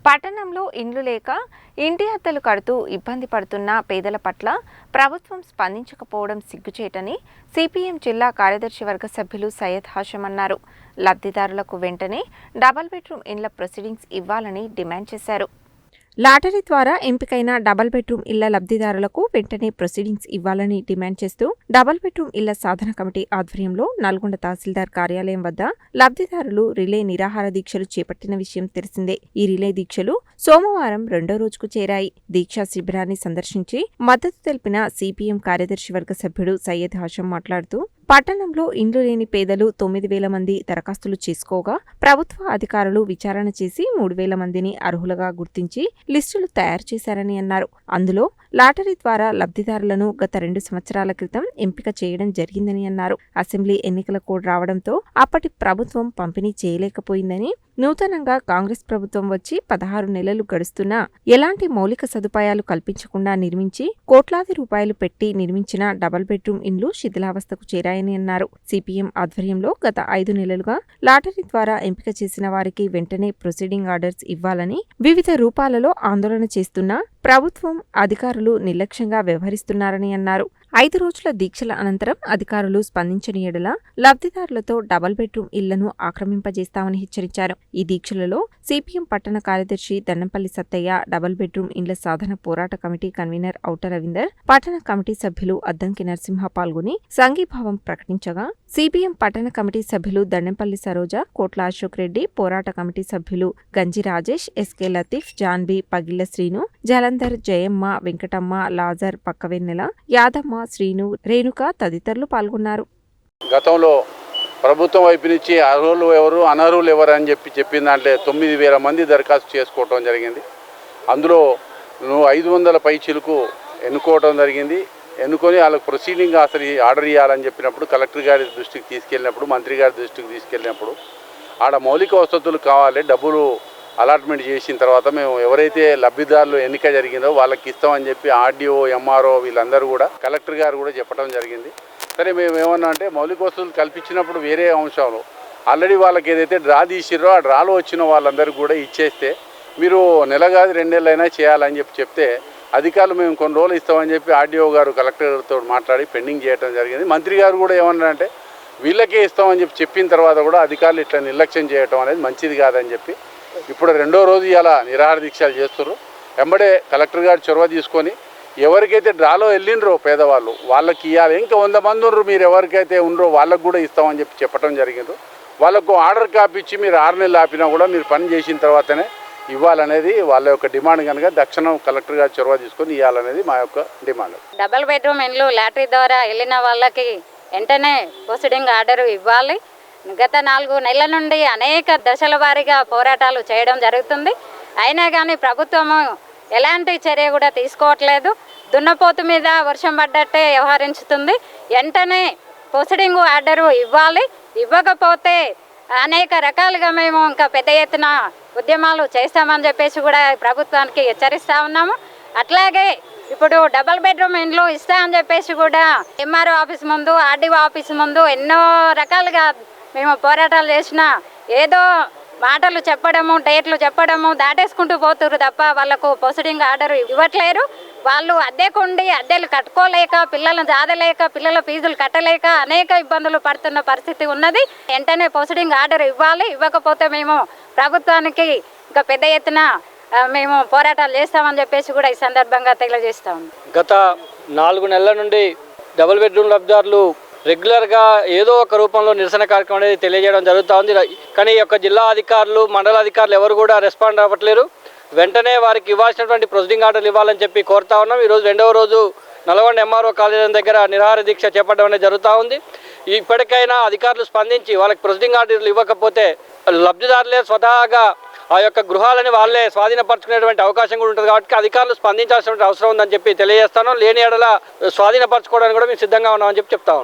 పట్టణంలో ఇండ్లు లేక ఇంటి అద్దెలు కడుతూ ఇబ్బంది పడుతున్న పేదల పట్ల ప్రభుత్వం స్పందించకపోవడం సిగ్గుచేటని సిపిఎం జిల్లా కార్యదర్శి వర్గ సభ్యులు సయ్యద్ హాషం అన్నారు. లబ్ధిదారులకు వెంటనే డబుల్ బెడ్రూమ్ ఇండ్ల ప్రొసీడింగ్స్ ఇవ్వాలని డిమాండ్ చేశారు. లాటరీ ద్వారా ఎంపికైన డబుల్ బెడ్రూమ్ ఇళ్ల లబ్ధిదారులకు వెంటనే ప్రొసీడింగ్స్ ఇవ్వాలని డిమాండ్ చేస్తూ డబుల్ బెడ్రూమ్ ఇళ్ల సాధన కమిటీ ఆధ్వర్యంలో నల్గొండ తహసీల్దార్ కార్యాలయం వద్ద లబ్ధిదారులు రిలే నిరాహార దీక్షలు చేపట్టిన విషయం తెలిసిందే. ఈ రిలే దీక్షలు సోమవారం రెండో రోజుకు చేరాయి. దీక్షా శిబిరాన్ని సందర్శించి మద్దతు తెలిపిన సిపిఎం కార్యదర్శి వర్గ సభ్యుడు సయ్యద్ హాషం మాట్లాడుతూ పట్టణంలో ఇండ్లు లేని పేదలు 9,000 మంది దరఖాస్తులు చేసుకోగా ప్రభుత్వ అధికారులు విచారణ చేసి 3,000 మందిని అర్హులుగా గుర్తించి లిస్టులు తయారు చేశారని అన్నారు. అందులో లాటరీ ద్వారా లబ్ధిదారులను గత 2 సంవత్సరాల క్రితం ఎంపిక చేయడం జరిగిందని అన్నారు. అసెంబ్లీ ఎన్నికల కోడ్ రావడంతో అప్పటి ప్రభుత్వం పంపిణీ చేయలేకపోయిందని, నూతనంగా కాంగ్రెస్ ప్రభుత్వం వచ్చి 16 నెలలు గడుస్తున్నా ఎలాంటి మౌలిక సదుపాయాలు కల్పించకుండా నిర్మించి కోట్లాది రూపాయలు పెట్టి నిర్మించిన డబుల్ బెడ్రూమ్ ఇండ్లు శిథిలావస్థకు చేరాయని అన్నారు. సిపిఎం ఆధ్వర్యంలో గత 5 నెలలుగా లాటరీ ద్వారా ఎంపిక చేసిన వారికి వెంటనే ప్రొసీడింగ్ ఆర్డర్స్ ఇవ్వాలని వివిధ రూపాలలో ఆందోళన చేస్తున్నా ప్రభుత్వం అధికారులు నిర్లక్ష్యంగా వ్యవహరిస్తున్నారని అన్నారు. 5 రోజుల దీక్షల అనంతరం అధికారులు స్పందించని యెడల లబ్ధిదారులతో డబుల్ బెడ్రూమ్ ఇళ్లను ఆక్రమింపజేస్తామని హెచ్చరించారు. ఈ దీక్షలలో సిపిఎం పట్టణ కార్యదర్శి దండంపల్లి సత్తయ్య, డబుల్ బెడ్రూమ్ ఇండ్ల సాధన పోరాట కమిటీ కన్వీనర్ ఔట రవీందర్, పట్టణ కమిటీ సభ్యులు అద్దంకి నరసింహ పాల్గొని సంఘీభావం ప్రకటించగా సిపిఎం పట్టణ కమిటీ సభ్యులు దండంపల్లి సరోజ, కోట్ల అశోక్ రెడ్డి, పోరాట కమిటీ సభ్యులు గంజి రాజేష్, ఎస్కే లతీఫ్, జాన్బీ, పగిళ్ల శ్రీను, జలంధర్, జయమ్మ, వెంకటమ్మ, లాజర్, పక్కవెన్నెల, యాదమ్మ, శ్రీను, రేణుక తదితరులు పాల్గొన్నారు. గతంలో ప్రభుత్వం వైపు నుంచి అర్హులు ఎవరు అనర్హులు ఎవరు అని చెప్పిన దాంట్లో 9,000 మంది దరఖాస్తు చేసుకోవటం జరిగింది. అందులో 500 పైచీలకు ఎన్నుకోవటం జరిగింది. ఎన్నుకొని వాళ్ళకి ప్రొసీడింగ్ అసలు ఆర్డర్ ఇవ్వాలని చెప్పినప్పుడు కలెక్టర్ గారి దృష్టికి తీసుకెళ్ళినప్పుడు, మంత్రి గారి దృష్టికి తీసుకెళ్ళినప్పుడు ఆడ మౌలిక వసతులు కావాలి, డబ్బులు అలాట్మెంట్ చేసిన తర్వాత మేము ఎవరైతే లబ్ధిదారులు ఎన్నిక జరిగిందో వాళ్ళకి ఇస్తామని చెప్పి ఆర్డీఓ, ఎంఆర్ఓ వీళ్ళందరూ కూడా కలెక్టర్ గారు కూడా చెప్పడం జరిగింది. సరే మేము ఏమన్నా అంటే మౌలిక వసతులు కల్పించినప్పుడు వేరే అంశాలు ఆల్రెడీ వాళ్ళకి ఏదైతే డ్రా తీసిరో ఆ డ్రాలో వచ్చిన వాళ్ళందరికీ కూడా ఇచ్చేస్తే మీరు నెల కాదు 2 నెలలైనా చేయాలని చెప్తే అధికారులు మేము కొన్ని రోజులు ఇస్తామని చెప్పి ఆర్డీఓ గారు కలెక్టర్తో మాట్లాడి పెండింగ్ చేయడం జరిగింది. మంత్రి గారు కూడా ఏమన్నారంటే వీళ్ళకే ఇస్తామని చెప్పిన తర్వాత కూడా అధికారులు ఇట్లా నిర్లక్ష్యం చేయడం అనేది మంచిది కాదని చెప్పి ఇప్పుడు రెండో రోజు ఇలా నిరాహార దీక్షలు చేస్తున్నారు. వెంబడే కలెక్టర్ గారు చొరవ తీసుకొని ఎవరికైతే డ్రాలో వెళ్ళినరో పేదవాళ్ళు వాళ్ళకి ఇవ్వాలి. ఇంకా 100 మంది ఉన్నారు, మీరు ఎవరికైతే ఉన్నారో వాళ్ళకు కూడా ఇస్తామని చెప్పడం జరిగింది. వాళ్ళకు ఆర్డర్ కాపీ ఇచ్చి మీరు 6 నెలలు ఆపినా కూడా మీరు పని చేసిన తర్వాతనే ఇవ్వాలనేది వాళ్ళ యొక్క డిమాండ్. కనుక తక్షణం కలెక్టర్ గారు చొరవ తీసుకొని ఇవ్వాలనేది మా యొక్క డిమాండ్. డబుల్ బెడ్రూమ్ ఇండ్లు లాటరీ ద్వారా వెళ్ళిన వాళ్ళకి వెంటనే ప్రొసీడింగ్ ఆర్డర్ ఇవ్వాలి. గత 4 నెలల నుండి అనేక దశల వారీగా పోరాటాలు చేయడం జరుగుతుంది. అయినా కానీ ప్రభుత్వము ఎలాంటి చర్య కూడా తీసుకోవట్లేదు. దున్నపోతు మీద వర్షం పడ్డట్టే వ్యవహరించుతుంది. వెంటనే ప్రొసీడింగ్ ఆర్డరు ఇవ్వాలి. ఇవ్వకపోతే అనేక రకాలుగా మేము ఇంకా పెద్ద ఎత్తున ఉద్యమాలు చేస్తామని చెప్పేసి కూడా ప్రభుత్వానికి హెచ్చరిస్తూ ఉన్నాము. అట్లాగే ఇప్పుడు డబుల్ బెడ్రూమ్ ఇండ్లు ఇస్తా అని చెప్పేసి కూడా ఎంఆర్ఓ ఆఫీస్ ముందు, ఆర్డీఓ ఆఫీస్ ముందు ఎన్నో రకాలుగా మేము పోరాటాలు చేసినా ఏదో మాటలు చెప్పడము, డేట్లు చెప్పడము దాటేసుకుంటూ పోతున్నారు తప్ప వాళ్ళకు ప్రొసీడింగ్ ఆర్డర్ ఇవ్వట్లేరు. వాళ్ళు అద్దెకుండి అద్దెలు కట్టుకోలేక, పిల్లలను జాదలేక, పిల్లల ఫీజులు కట్టలేక అనేక ఇబ్బందులు పడుతున్న పరిస్థితి ఉన్నది. వెంటనే ప్రొసీడింగ్ ఆర్డర్ ఇవ్వాలి. ఇవ్వకపోతే మేము ప్రభుత్వానికి ఇంకా పెద్ద ఎత్తున మేము పోరాటాలు చేస్తామని చెప్పేసి కూడా ఈ సందర్భంగా తెలియజేస్తాం. గత 4 నెలల నుండి డబుల్ బెడ్రూమ్ లబ్ధిదారులు రెగ్యులర్గా ఏదో ఒక రూపంలో నిరసన కార్యక్రమం అనేది తెలియజేయడం జరుగుతూ ఉంది. కానీ ఈ యొక్క జిల్లా అధికారులు, మండల అధికారులు ఎవరు కూడా రెస్పాండ్ అవ్వట్లేరు. వెంటనే వారికి ఇవ్వాల్సినటువంటి ప్రొసీడింగ్ ఆర్డర్లు ఇవ్వాలని చెప్పి కోరుతా ఉన్నాం. ఈరోజు రెండవ రోజు నల్గొండ ఎంఆర్ఓ కాలేజీ దగ్గర నిరాహార దీక్ష చేపట్టడం అనేది జరుగుతూ ఉంది. ఇప్పటికైనా అధికారులు స్పందించి వాళ్ళకి ప్రొసీడింగ్ ఆర్డర్లు ఇవ్వకపోతే లబ్ధిదారులే స్వతహాగా ఆ యొక్క గృహాలని వాళ్ళే స్వాధీనపరచుకునేటువంటి అవకాశం కూడా ఉంటుంది. కాబట్టి అధికారులు స్పందించాల్సిన అవసరం ఉందని చెప్పి తెలియజేస్తాను. లేని ఎడల స్వాధీనపరచుకోవడానికి కూడా మేము సిద్ధంగా ఉన్నామని చెప్తా ఉన్నాం.